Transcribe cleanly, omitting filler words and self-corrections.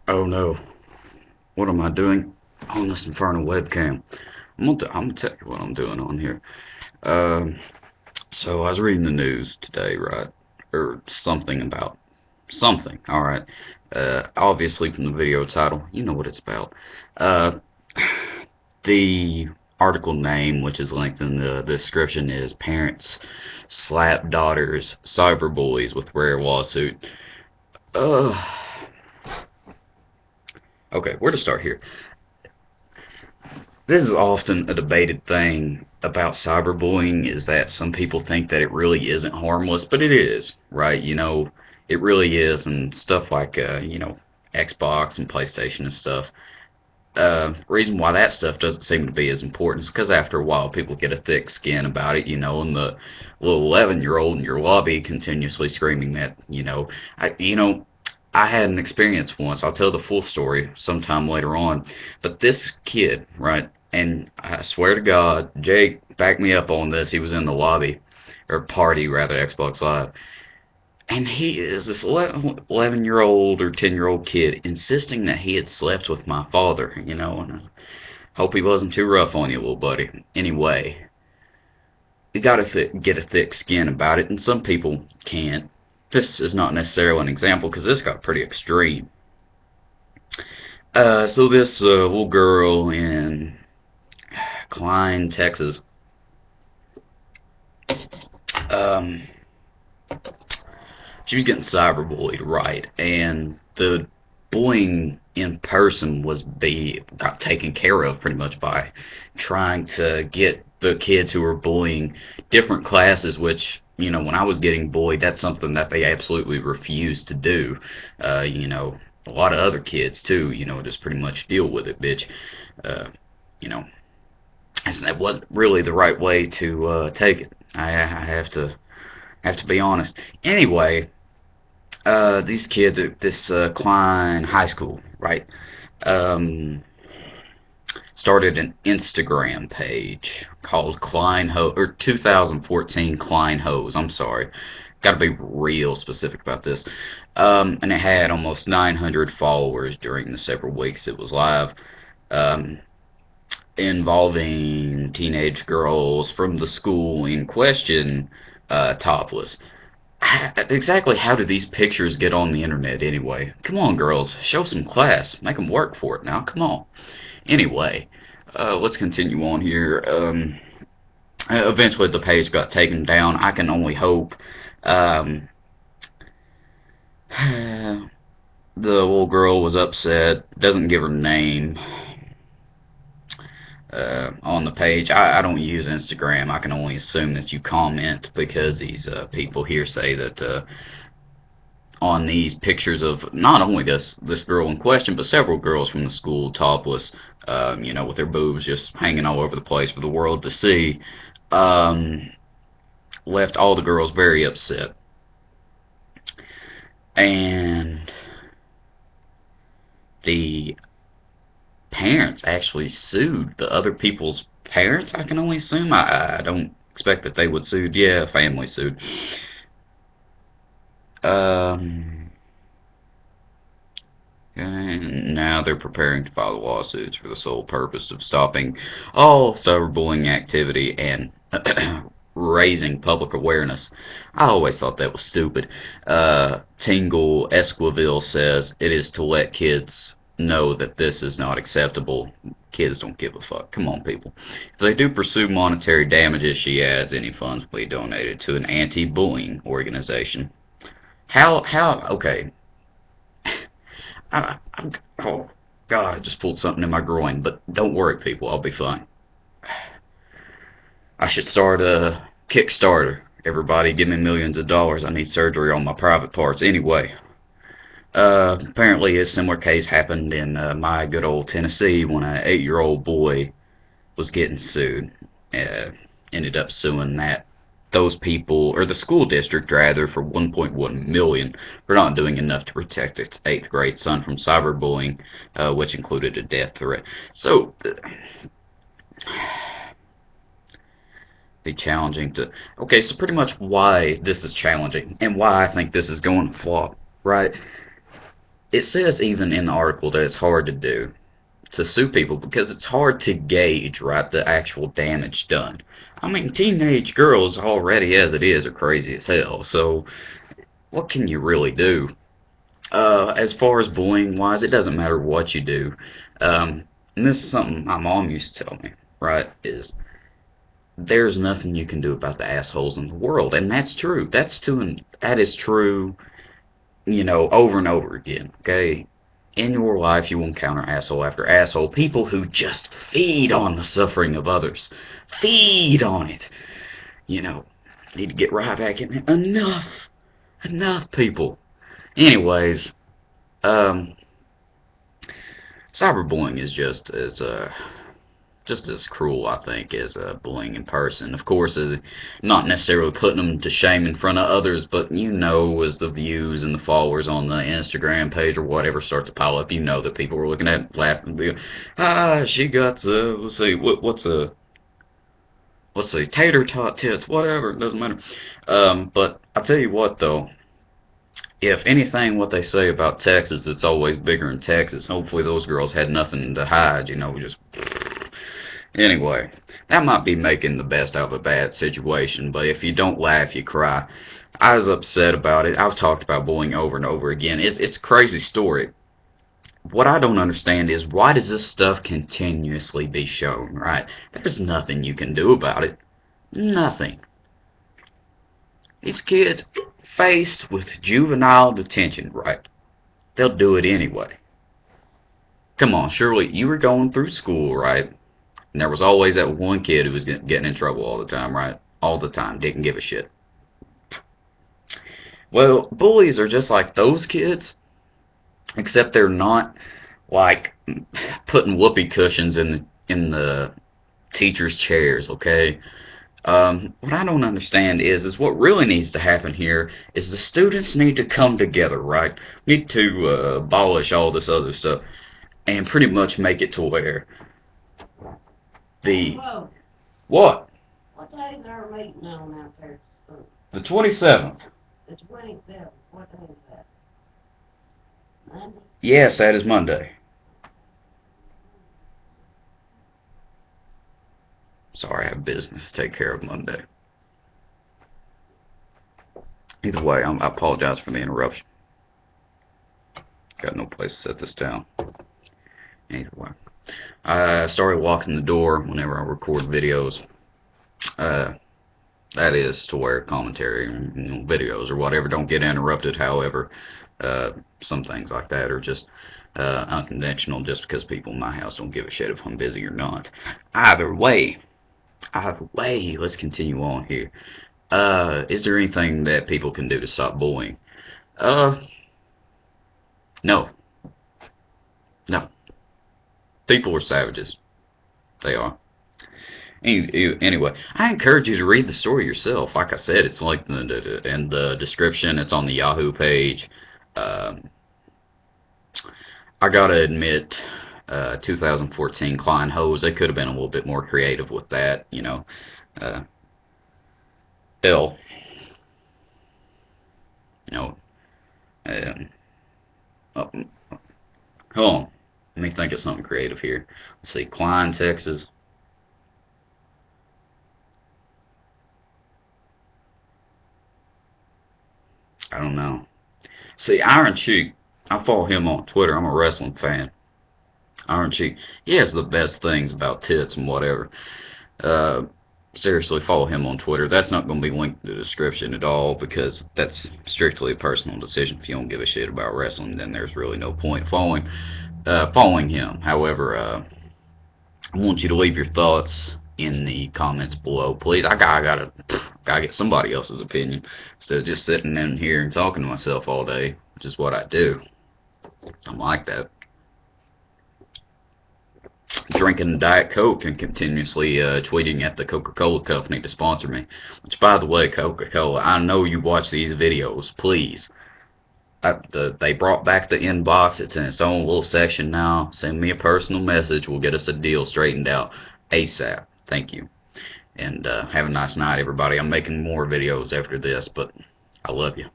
Oh no, what am I doing on this infernal webcam? I'm gonna tell you what I'm doing on here. Um, so I was reading the news today, right? Or something about something. All right. Obviously from the video title, you know what it's about. Uh, the article name, which is linked in the description, is "Parents Slap Daughters Cyberbullies with Rare Lawsuit." Uh, okay, where to start here? This is often a debated thing about cyberbullying, is that some people think that it really isn't harmless, but it is, right? It really is, and stuff like, Xbox and PlayStation and stuff. Reason why that stuff doesn't seem to be as important is because after a while people get a thick skin about it, and the little 11-year-old in your lobby continuously screaming that, I had an experience once. I'll tell the full story sometime later on. But this kid, right, and I swear to God, Jake backed me up on this. He was in the lobby, or party rather, Xbox Live. And he is this 11-year-old or 10-year-old kid insisting that he had slept with my father, and I hope he wasn't too rough on you, little buddy. Anyway, you gotta get a thick skin about it, and some people can't. This is not necessarily an example because this got pretty extreme. So this little girl in Klein, Texas, um, she was getting cyberbullied, right? And the bullying in person got taken care of pretty much by trying to get the kids who were bullying different classes, which, when I was getting bullied, that's something that they absolutely refused to do. A lot of other kids too, just pretty much deal with it, bitch. Uh, you know, that wasn't really the right way to take it. I have to be honest. Anyway, these kids at this Klein High School, right? Um, Started an Instagram page called Klein Hoes, or 2014 Klein Hoes. I'm sorry, got to be real specific about this. And it had almost 900 followers during the several weeks it was live. Um, Involving teenage girls from the school in question, topless. Exactly how do these pictures get on the internet anyway? Come on, girls, show some class. Make them work for it now. Come on. Anyway, let's continue on here. Eventually, the page got taken down. I can only hope. Um, the little girl was upset. Doesn't give her name on the page. I don't use Instagram. I can only assume that you comment because these people here say that on these pictures of not only this girl in question, but several girls from the school topless, with their boobs just hanging all over the place for the world to see, um, left all the girls very upset. And the parents actually sued the other people's parents, I can only assume. I don't expect that they would sue. Yeah, family sued. Um, and now they're preparing to file lawsuits for the sole purpose of stopping all cyberbullying activity and raising public awareness. I always thought that was stupid. Tingle Esquivel says it is to let kids know that this is not acceptable. Kids don't give a fuck. Come on, people. If they do pursue monetary damages, she adds, any funds will be donated to an anti-bullying organization. Okay. Oh, God, I just pulled something in my groin, but don't worry, people, I'll be fine. I should start a Kickstarter. Everybody give me millions of dollars. I need surgery on my private parts. Anyway, apparently a similar case happened in my good old Tennessee when an 8-year-old boy was getting sued. Uh, Ended up suing those people, or the school district rather, for 1.1 million for not doing enough to protect its 8th grade son from cyberbullying, which included a death threat. So, be challenging to. Okay, so pretty much why this is challenging and why I think this is going to flop, right? it says even in the article that it's hard to do to sue people because it's hard to gauge, right, the actual damage done. I mean, teenage girls already as it is are crazy as hell, so what can you really do? As far as bullying wise, it doesn't matter what you do. And this is something my mom used to tell me, right, is there's nothing you can do about the assholes in the world, and that's true. That is true, over and over again, okay? In your life, you will encounter asshole after asshole, people who just feed on the suffering of others. Feed on it. You know, need to get right back in there. Enough. Enough, people. Anyways, um, cyberbullying is just as cruel, I think, as bullying in person. Of course, not necessarily putting them to shame in front of others, but as the views and the followers on the Instagram page or whatever start to pile up, that people are looking at it, laughing, she got, let's see, tater tot tits, whatever, it doesn't matter. But I tell you what, though, if anything, what they say about Texas, it's always bigger in Texas. Hopefully those girls had nothing to hide, just... Anyway, that might be making the best out of a bad situation, but if you don't laugh, you cry. I was upset about it. I've talked about bullying over and over again. It's a crazy story. What I don't understand is, why does this stuff continuously be shown, right? There's nothing you can do about it. Nothing. These kids faced with juvenile detention, right? They'll do it anyway. Come on, surely you were going through school, right? And there was always that one kid who was getting in trouble all the time, right? All the time. Didn't give a shit. Well, bullies are just like those kids, except they're not like putting whoopee cushions in the teachers' chairs, okay? What I don't understand is what really needs to happen here is the students need to come together, right? Need to abolish all this other stuff and pretty much make it to where Whoa. What? What day is our meeting on out there? The 27th. The 27th. What day is that? Monday? Yes, that is Monday. Sorry, I have business to take care of Monday. Either way, I apologize for the interruption. Got no place to set this down. Either way. I started walking the door whenever I record videos. That is to where commentary, videos or whatever don't get interrupted. However, some things like that are just unconventional, just because people in my house don't give a shit if I'm busy or not. Either way, let's continue on here. Is there anything that people can do to stop bullying? No. No. People are savages. They are. Anyway, I encourage you to read the story yourself. Like I said, it's linked in the description. It's on the Yahoo page. I gotta admit, 2014 Klein Hoes, they could have been a little bit more creative with that, hell, oh, hold on. Let me think of something creative here. Let's see, Klein, Texas. I don't know. See, Iron Cheek, I follow him on Twitter. I'm a wrestling fan. Iron Cheek, he has the best things about tits and whatever. Seriously, follow him on Twitter. That's not going to be linked in the description at all, because that's strictly a personal decision. If you don't give a shit about wrestling, then there's really no point following him. However, I want you to leave your thoughts in the comments below, please. I gotta get somebody else's opinion instead of just sitting in here and talking to myself all day, which is what I do. I'm like that. Drinking Diet Coke and continuously tweeting at the Coca-Cola company to sponsor me. Which, by the way, Coca-Cola, I know you watch these videos. Please. They brought back the inbox. It's in its own little section now. Send me a personal message. We'll get us a deal straightened out ASAP. Thank you. And have a nice night, everybody. I'm making more videos after this, but I love you.